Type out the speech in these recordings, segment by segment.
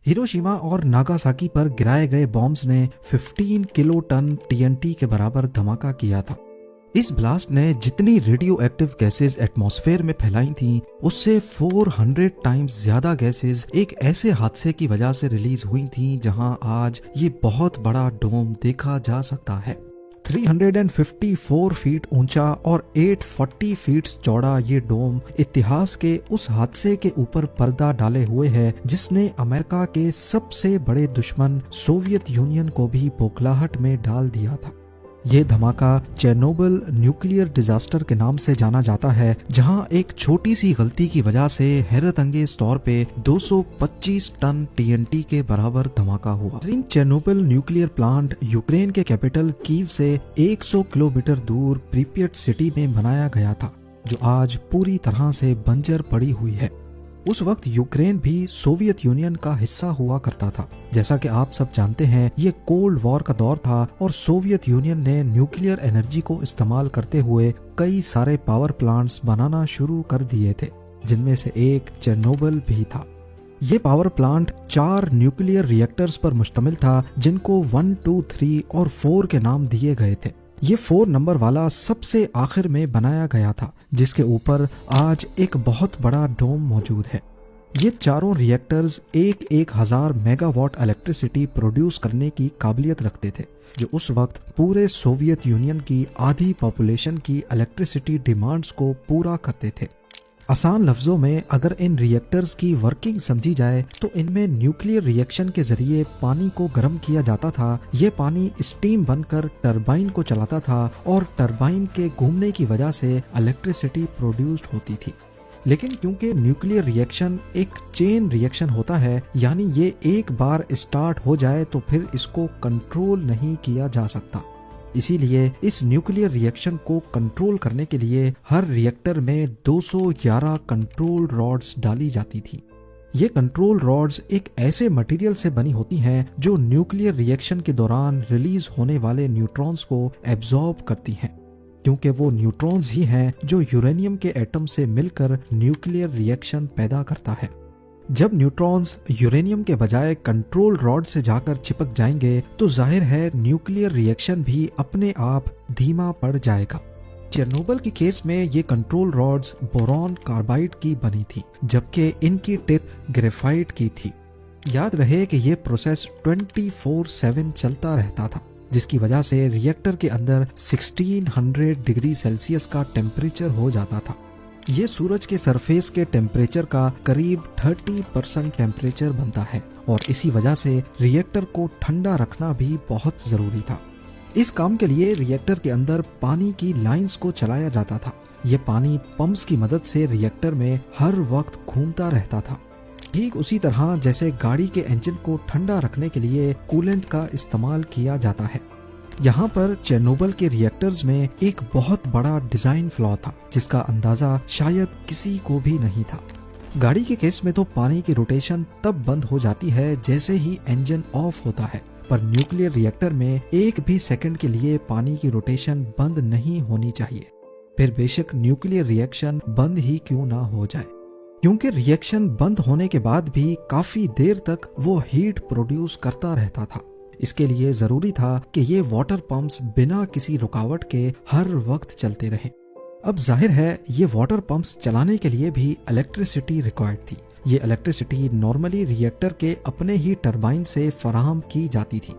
Hiroshima और Nagasaki पर गिराए गए बॉम्ब्स ने 15 किलो टन टीएनटी के बराबर धमाका किया था। इस ब्लास्ट ने जितनी रेडियो एक्टिव गैसेज एटमॉस्फेयर में फैलाई थीं, उससे 400 टाइम्स ज्यादा गैसेज एक ऐसे हादसे की वजह से रिलीज हुई थीं जहां आज ये बहुत बड़ा डोम देखा जा सकता है। 354 फीट ऊंचा और 840 फीट चौड़ा ये डोम इतिहास के उस हादसे के ऊपर पर्दा डाले हुए है जिसने अमेरिका के सबसे बड़े दुश्मन सोवियत यूनियन को भी बौखलाहट में डाल दिया था। ये धमाका चेर्नोबिल न्यूक्लियर डिजास्टर के नाम से जाना जाता है, जहां एक छोटी सी गलती की वजह से हैरतअंगेज तौर पे 225 टन टीएनटी के बराबर धमाका हुआ। चेर्नोबिल न्यूक्लियर प्लांट यूक्रेन के कैपिटल कीव से 100 किलोमीटर दूर प्रीपियट सिटी में बनाया गया था, जो आज पूरी तरह से बंजर पड़ी हुई है। उस वक्त यूक्रेन भी सोवियत यूनियन का हिस्सा हुआ करता था। जैसा कि आप सब जानते हैं, ये कोल्ड वॉर का दौर था और सोवियत यूनियन ने न्यूक्लियर एनर्जी को इस्तेमाल करते हुए कई सारे पावर प्लांट्स बनाना शुरू कर दिए थे, जिनमें से एक चेर्नोबिल भी था। ये पावर प्लांट 4 न्यूक्लियर रिएक्टर्स पर मुश्तमिल था, जिनको 1, 2, 3 और 4 के नाम दिए गए थे। ये 4 नंबर वाला सबसे आखिर में बनाया गया था, जिसके ऊपर आज एक बहुत बड़ा डोम मौजूद है। ये चारों रिएक्टर्स 1000 मेगावाट इलेक्ट्रिसिटी प्रोड्यूस करने की काबिलियत रखते थे, जो उस वक्त पूरे सोवियत यूनियन की आधी पॉपुलेशन की इलेक्ट्रिसिटी डिमांड्स को पूरा करते थे। आसान लफ्जों में अगर इन रिएक्टर्स की वर्किंग समझी जाए तो इनमें न्यूक्लियर रिएक्शन के जरिए पानी को गर्म किया जाता था। ये पानी स्टीम बनकर टरबाइन को चलाता था और टरबाइन के घूमने की वजह से इलेक्ट्रिसिटी प्रोड्यूस्ड होती थी। लेकिन क्योंकि न्यूक्लियर रिएक्शन एक चेन रिएक्शन होता है, यानी ये एक बार स्टार्ट हो जाए तो फिर इसको कंट्रोल नहीं किया जा सकता। इसीलिए इस न्यूक्लियर रिएक्शन को कंट्रोल करने के लिए हर रिएक्टर में 211 कंट्रोल रॉड्स डाली जाती थी। ये कंट्रोल रॉड्स एक ऐसे मटेरियल से बनी होती हैं जो न्यूक्लियर रिएक्शन के दौरान रिलीज होने वाले न्यूट्रॉन्स को एब्जॉर्ब करती हैं, क्योंकि वो न्यूट्रॉन्स ही हैं जो यूरेनियम के एटम से मिलकर न्यूक्लियर रिएक्शन पैदा करता है। जब न्यूट्रॉन्स यूरेनियम के बजाय कंट्रोल रॉड से जाकर चिपक जाएंगे तो जाहिर है न्यूक्लियर रिएक्शन भी अपने आप धीमा पड़ जाएगा। चेर्नोबिल के केस में ये कंट्रोल रॉड्स बोरॉन कार्बाइड की बनी थी, जबकि इनकी टिप ग्रेफाइट की थी। याद रहे कि ये प्रोसेस 24/7 चलता रहता था, जिसकी वजह से रिएक्टर के अंदर 1600 डिग्री सेल्सियस का टेम्परेचर हो जाता था। ये सूरज के सरफेस के टेम्परेचर का करीब 30% टेम्परेचर बनता है और इसी वजह से रिएक्टर को ठंडा रखना भी बहुत जरूरी था। इस काम के लिए रिएक्टर के अंदर पानी की लाइंस को चलाया जाता था। ये पानी पंप्स की मदद से रिएक्टर में हर वक्त घूमता रहता था, ठीक उसी तरह जैसे गाड़ी के इंजन को ठंडा रखने के लिए कूलेंट का इस्तेमाल किया जाता है। यहाँ पर चेर्नोबिल के रिएक्टर्स में एक बहुत बड़ा डिजाइन फ्लॉ था, जिसका अंदाजा शायद किसी को भी नहीं था। गाड़ी के केस में तो पानी की रोटेशन तब बंद हो जाती है जैसे ही इंजन ऑफ होता है, पर न्यूक्लियर रिएक्टर में एक भी सेकंड के लिए पानी की रोटेशन बंद नहीं होनी चाहिए, फिर बेशक न्यूक्लियर रिएक्शन बंद ही क्यों ना हो जाए, क्योंकि रिएक्शन बंद होने के बाद भी काफी देर तक वो हीट प्रोड्यूस करता रहता था। इसके लिए जरूरी था कि ये वाटर पंप्स बिना किसी रुकावट के हर वक्त चलते रहें। अब जाहिर है ये वाटर पंप्स चलाने के लिए भी इलेक्ट्रिसिटी रिक्वायर्ड थी। ये इलेक्ट्रिसिटी नॉर्मली रिएक्टर के अपने ही टरबाइन से फराहम की जाती थी,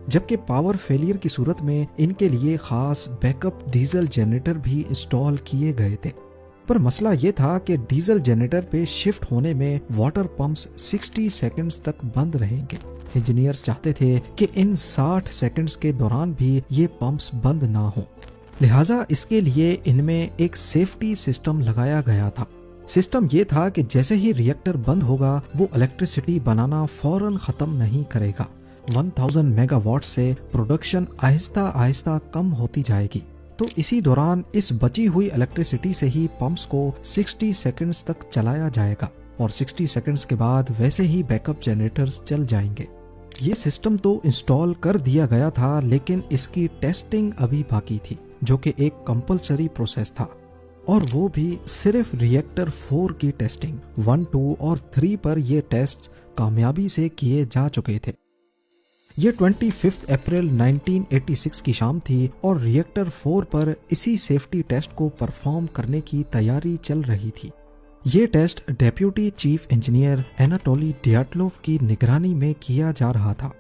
जबकि पावर फेलियर की सूरत में इनके लिए खास बैकअप डीजल जनरेटर भी इंस्टॉल किए गए थे। पर मसला ये था कि डीजल जनरेटर पे शिफ्ट होने में वाटर पंप्स 60 सेकंड्स तक बंद रहेंगे। इंजीनियर्स चाहते थे कि इन 60 सेकंड्स के दौरान भी ये पंप्स बंद ना हो, लिहाजा इसके लिए इनमें एक सेफ्टी सिस्टम लगाया गया था। सिस्टम ये था कि जैसे ही रिएक्टर बंद होगा वो इलेक्ट्रिसिटी बनाना फौरन खत्म नहीं करेगा। 1000 मेगावाट से प्रोडक्शन आहिस्ता आहिस्ता कम होती जाएगी, तो इसी दौरान इस बची हुई इलेक्ट्रिसिटी से ही पंप्स को 60 सेकंड्स तक चलाया जाएगा और 60 सेकंड्स के बाद वैसे ही बैकअप जनरेटर्स चल जाएंगे। ये सिस्टम तो इंस्टॉल कर दिया गया था, लेकिन इसकी टेस्टिंग अभी बाकी थी, जो कि एक कंपलसरी प्रोसेस था, और वो भी सिर्फ रिएक्टर 4 की टेस्टिंग। 1, 2 और 3 पर ये टेस्ट कामयाबी से किए जा चुके थे। ये 25 अप्रैल 1986 की शाम थी और रिएक्टर 4 पर इसी सेफ्टी टेस्ट को परफॉर्म करने की तैयारी चल रही थी। ये test deputy chief engineer Anatoly Dyatlov की निगरानी में किया जा रहा था।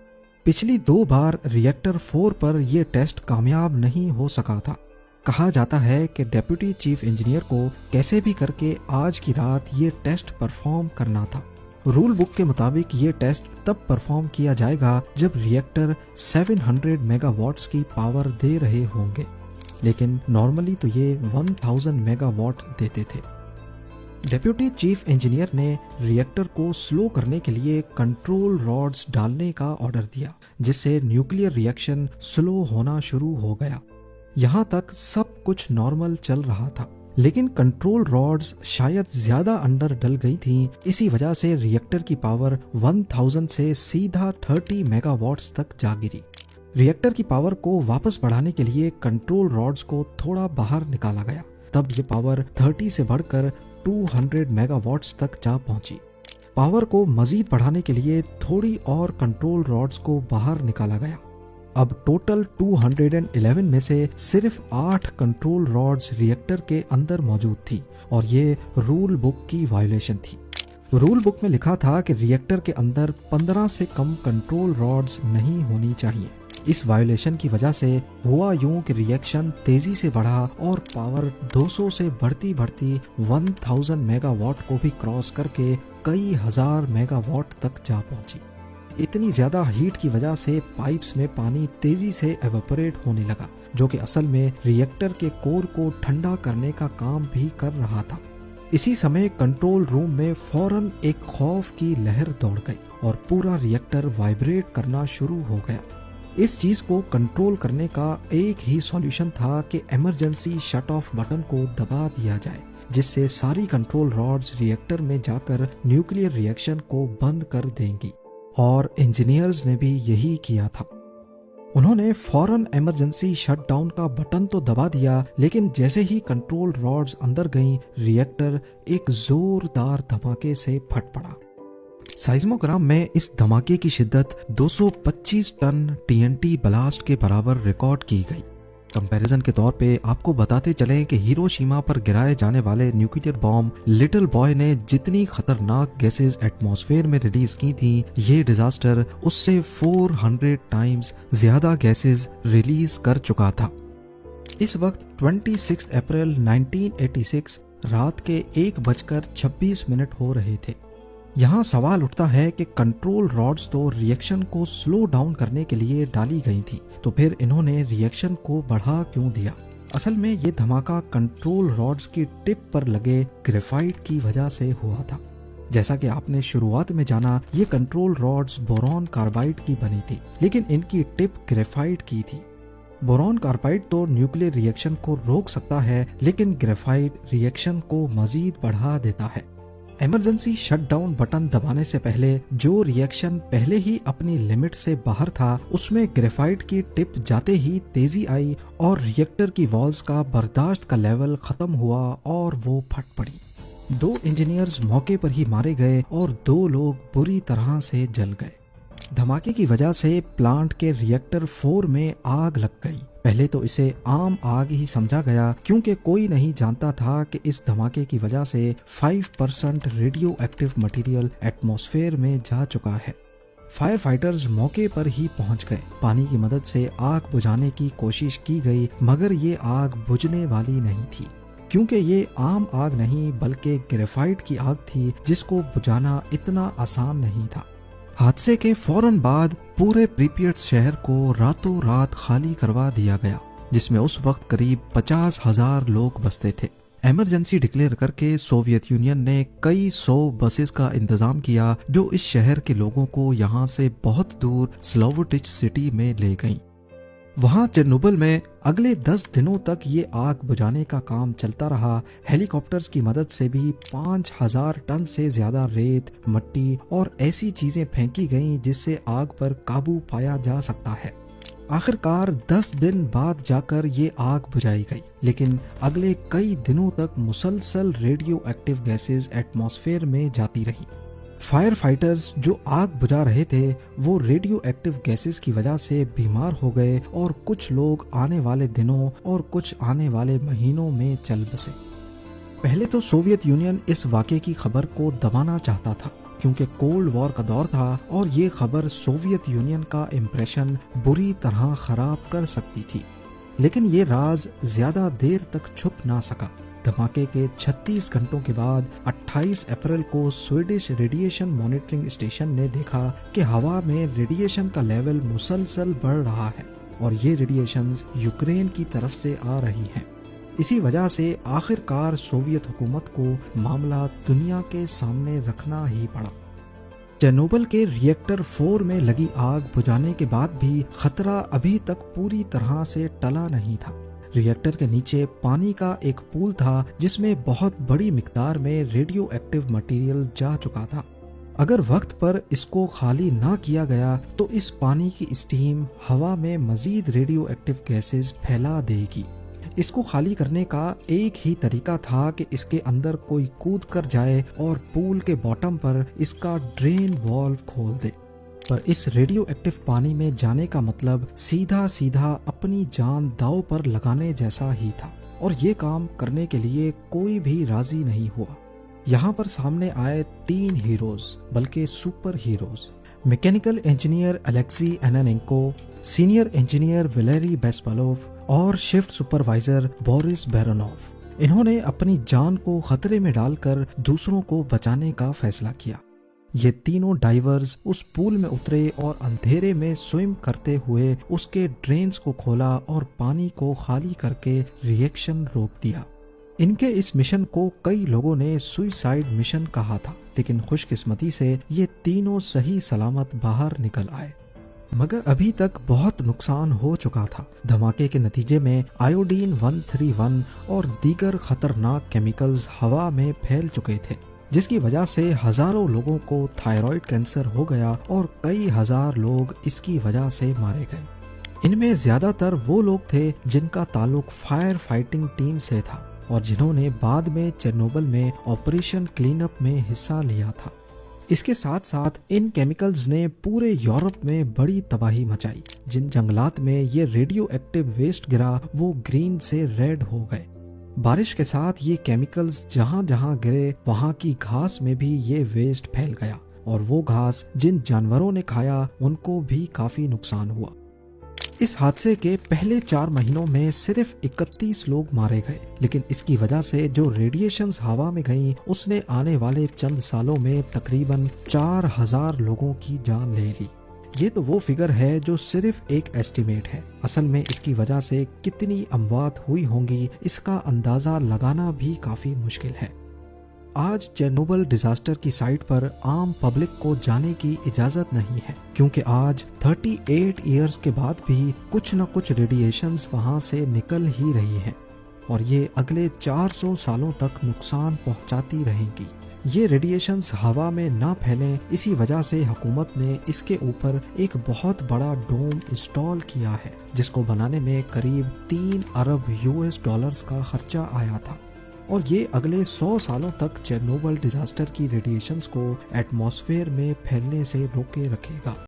पिछली 2 बार रिएक्टर 4 पर यह टेस्ट कामयाब नहीं हो सका था। कहा जाता है कि डेप्यूटी चीफ इंजीनियर को कैसे भी करके आज की रात ये टेस्ट परफॉर्म करना था। रूल बुक के मुताबिक ये टेस्ट तब परफॉर्म किया जाएगा जब रिएक्टर 700 मेगावाट्स की पावर दे रहे होंगे, लेकिन नॉर्मली तो ये 1000 मेगावाट देते थे। डेप्यूटी चीफ इंजीनियर ने रिएक्टर को स्लो करने के लिए कंट्रोल रॉड्स डालने का ऑर्डर दिया, जिससे न्यूक्लियर रिएक्शन स्लो होना शुरू हो गया। यहाँ तक सब कुछ नॉर्मल चल रहा था, लेकिन कंट्रोल रॉड्स शायद ज्यादा अंडर डल गई थीं। इसी वजह से रिएक्टर की पावर 1000 से सीधा 30 मेगावाट्स तक जा गिरी। रिएक्टर की पावर को वापस बढ़ाने के लिए कंट्रोल रॉड्स को थोड़ा बाहर निकाला गया, तब ये पावर 30 से बढ़कर 200 मेगावाट्स तक जा पहुंची। पावर को मजीद बढ़ाने के लिए थोड़ी और कंट्रोल रॉड्स को बाहर निकाला गया। अब टोटल 211 में से सिर्फ 8 कंट्रोल रॉड्स रिएक्टर के अंदर मौजूद थी और ये रूल बुक की वायोलेशन थी। रूल बुक में लिखा था कि रिएक्टर के अंदर 15 से कम कंट्रोल रॉड्स नहीं होनी चाहिए। इस वायोलेशन की वजह से हुआ यूं कि रिएक्शन तेजी से बढ़ा और पावर 200 से बढ़ती बढ़ती 1000 मेगावाट को भी क्रॉस करके कई हजार मेगावाट तक जा पहुंची। इतनी ज्यादा हीट की वजह से पाइप्स में पानी तेजी से एवेपोरेट होने लगा, जो कि असल में रिएक्टर के कोर को ठंडा करने का काम भी कर रहा था। इसी समय कंट्रोल रूम में फौरन एक खौफ की लहर दौड़ गई और पूरा रिएक्टर वाइब्रेट करना शुरू हो गया। इस चीज को कंट्रोल करने का एक ही सॉल्यूशन था कि इमरजेंसी शट ऑफ बटन को दबा दिया जाए, जिससे सारी कंट्रोल रॉड्स रिएक्टर में जाकर न्यूक्लियर रिएक्शन को बंद कर देंगी। और इंजीनियर्स ने भी यही किया था। उन्होंने फौरन इमरजेंसी शटडाउन का बटन तो दबा दिया, लेकिन जैसे ही कंट्रोल रॉड्स अंदर गईं, रिएक्टर एक जोरदार धमाके से फट पड़ा। साइज्मोग्राम में इस धमाके की शिद्दत 225 टन टीएनटी ब्लास्ट के बराबर रिकॉर्ड की गई। कंपैरिजन के तौर पे आपको बताते चलें कि हिरोशिमा पर गिराए जाने वाले न्यूक्लियर बॉम्ब लिटिल बॉय ने जितनी खतरनाक गैसेस एटमॉस्फेयर में रिलीज की थी, ये डिजास्टर उससे 400 टाइम्स ज्यादा गैसेस रिलीज कर चुका था। इस वक्त 26 अप्रैल 1986 रात के 1:26 हो रहे थे। यहाँ सवाल उठता है कि कंट्रोल रॉड्स तो रिएक्शन को स्लो डाउन करने के लिए डाली गई थी, तो फिर इन्होंने रिएक्शन को बढ़ा क्यों दिया? असल में ये धमाका कंट्रोल रॉड्स की टिप पर लगे ग्रेफाइट की वजह से हुआ था। जैसा कि आपने शुरुआत में जाना, ये कंट्रोल रॉड्स बोरॉन कार्बाइड की बनी थी, लेकिन इनकी टिप ग्रेफाइट की थी। बोरॉन कार्बाइड तो न्यूक्लियर रिएक्शन को रोक सकता है, लेकिन ग्रेफाइट रिएक्शन को मजीद बढ़ा देता है। इमरजेंसी शटडाउन बटन दबाने से पहले जो रिएक्शन पहले ही अपनी लिमिट से बाहर था, उसमें ग्रेफाइट की टिप जाते ही तेजी आई और रिएक्टर की वॉल्स का बर्दाश्त का लेवल खत्म हुआ और वो फट पड़ी। 2 इंजीनियर्स मौके पर ही मारे गए और 2 लोग बुरी तरह से जल गए। धमाके की वजह से प्लांट के रिएक्टर 4 में आग लग गई। पहले तो इसे आम आग ही समझा गया, क्योंकि कोई नहीं जानता था कि इस धमाके की वजह से 5% रेडियो एक्टिव मटेरियल एटमॉस्फेयर में जा चुका है। फायर फाइटर्स मौके पर ही पहुंच गए। पानी की मदद से आग बुझाने की कोशिश की गई, मगर ये आग बुझने वाली नहीं थी, क्योंकि ये आम आग नहीं बल्कि ग्रेफाइट की आग थी, जिसको बुझाना इतना आसान नहीं था। हादसे के फौरन बाद पूरे प्रीपियट शहर को रातों रात खाली करवा दिया गया, जिसमें उस वक्त करीब 50,000 लोग बसते थे। इमरजेंसी डिक्लेयर करके सोवियत यूनियन ने कई 100 बसेस का इंतजाम किया, जो इस शहर के लोगों को यहाँ से बहुत दूर स्लोवोटिच सिटी में ले गईं। वहां चेरनोबिल में अगले 10 दिनों तक ये आग बुझाने का काम चलता रहा। हेलीकॉप्टर्स की मदद से भी 5000 टन से ज्यादा रेत, मिट्टी और ऐसी चीजें फेंकी गईं जिससे आग पर काबू पाया जा सकता है। आखिरकार 10 दिन बाद जाकर ये आग बुझाई गई, लेकिन अगले कई दिनों तक मुसलसल रेडियो एक्टिव गैसेस एटमॉस्फेयर में जाती रही। फायर फाइटर्स जो आग बुझा रहे थे वो रेडियो एक्टिव गैसेस की वजह से बीमार हो गए और कुछ लोग आने वाले दिनों और कुछ आने वाले महीनों में चल बसे। पहले तो सोवियत यूनियन इस वाक़े की खबर को दबाना चाहता था क्योंकि कोल्ड वॉर का दौर था और ये खबर सोवियत यूनियन का इम्प्रेशन बुरी तरह खराब कर सकती थी। लेकिन ये राज ज्यादा देर तक छुप ना सका। धमाके के 36 घंटों के बाद 28 अप्रैल को स्वीडिश रेडिएशन मॉनिटरिंग स्टेशन ने देखा कि हवा में रेडिएशन का लेवल मुसलसल बढ़ रहा है और ये रेडिएशंस यूक्रेन की तरफ से आ रही हैं। इसी वजह से आखिरकार सोवियत हुकूमत को मामला दुनिया के सामने रखना ही पड़ा। चेर्नोबिल के रिएक्टर 4 में लगी आग बुझाने के बाद भी खतरा अभी तक पूरी तरह से टला नहीं था। रिएक्टर के नीचे पानी का एक पूल था जिसमें बहुत बड़ी मिकदार में रेडियो एक्टिव मटेरियल जा चुका था। अगर वक्त पर इसको खाली ना किया गया तो इस पानी की स्टीम हवा में मजीद रेडियो एक्टिव गैसेस फैला देगी। इसको खाली करने का एक ही तरीका था कि इसके अंदर कोई कूद कर जाए और पूल के बॉटम पर इसका ड्रेन वॉल्व खोल दे। पर इस रेडियो एक्टिव पानी में जाने का मतलब सीधा सीधा अपनी जान दांव पर लगाने जैसा ही था और ये काम करने के लिए कोई भी राजी नहीं हुआ। यहाँ पर सामने आए 3 हीरोज, बल्कि superheroes. Mechanical engineer Alexei Ananenko, senior engineer Valery Bespalov और शिफ्ट सुपरवाइजर बोरिस बेरोनोव। इन्होंने अपनी जान को खतरे में डालकर दूसरों को बचाने का फैसला किया। ये तीनों डाइवर्स उस पूल में उतरे और अंधेरे में स्विम करते हुए उसके ड्रेन्स को खोला और पानी को खाली करके रिएक्शन रोक दिया। इनके इस मिशन को कई लोगों ने सुसाइड मिशन कहा था, लेकिन खुशकिस्मती से ये तीनों सही सलामत बाहर निकल आए। मगर अभी तक बहुत नुकसान हो चुका था। धमाके के नतीजे में आयोडीन 131 और दीगर खतरनाक केमिकल्स हवा में फैल चुके थे, जिसकी वजह से हजारों लोगों को थायराइड कैंसर हो गया और कई हजार लोग इसकी वजह से मारे गए। इनमें ज्यादातर वो लोग थे जिनका ताल्लुक फायर फाइटिंग टीम से था और जिन्होंने बाद में चेर्नोबिल में ऑपरेशन क्लीनअप में हिस्सा लिया था। इसके साथ साथ इन केमिकल्स ने पूरे यूरोप में बड़ी तबाही मचाई। जिन जंगलात में ये रेडियो एक्टिव वेस्ट गिरा वो ग्रीन से रेड हो गए। बारिश के साथ ये केमिकल्स जहां जहां गिरे वहां की घास में भी ये वेस्ट फैल गया और वो घास जिन जानवरों ने खाया उनको भी काफी नुकसान हुआ। इस हादसे के पहले 4 महीनों में सिर्फ 31 लोग मारे गए, लेकिन इसकी वजह से जो रेडिएशंस हवा में गईं उसने आने वाले चंद सालों में तकरीबन 4000 लोगों की जान ले ली। ये तो वो फिगर है जो सिर्फ एक एस्टिमेट है। असल में इसकी वजह से कितनी अमवात हुई होंगी इसका अंदाजा लगाना भी काफी मुश्किल है। आज चेर्नोबिल डिजास्टर की साइट पर आम पब्लिक को जाने की इजाजत नहीं है, क्योंकि आज 38 इयर्स के बाद भी कुछ न कुछ रेडिएशंस वहां से निकल ही रही हैं और ये अगले 400 सालों तक नुकसान पहुंचाती रहेंगी। ये रेडिएशंस हवा में ना फैलें, इसी वजह से हुकूमत ने इसके ऊपर एक बहुत बड़ा डोम इंस्टॉल किया है, जिसको बनाने में करीब 3 अरब US डॉलर्स का खर्चा आया था और ये अगले 100 सालों तक चेर्नोबिल डिजास्टर की रेडिएशंस को एटमॉस्फेयर में फैलने से रोके रखेगा।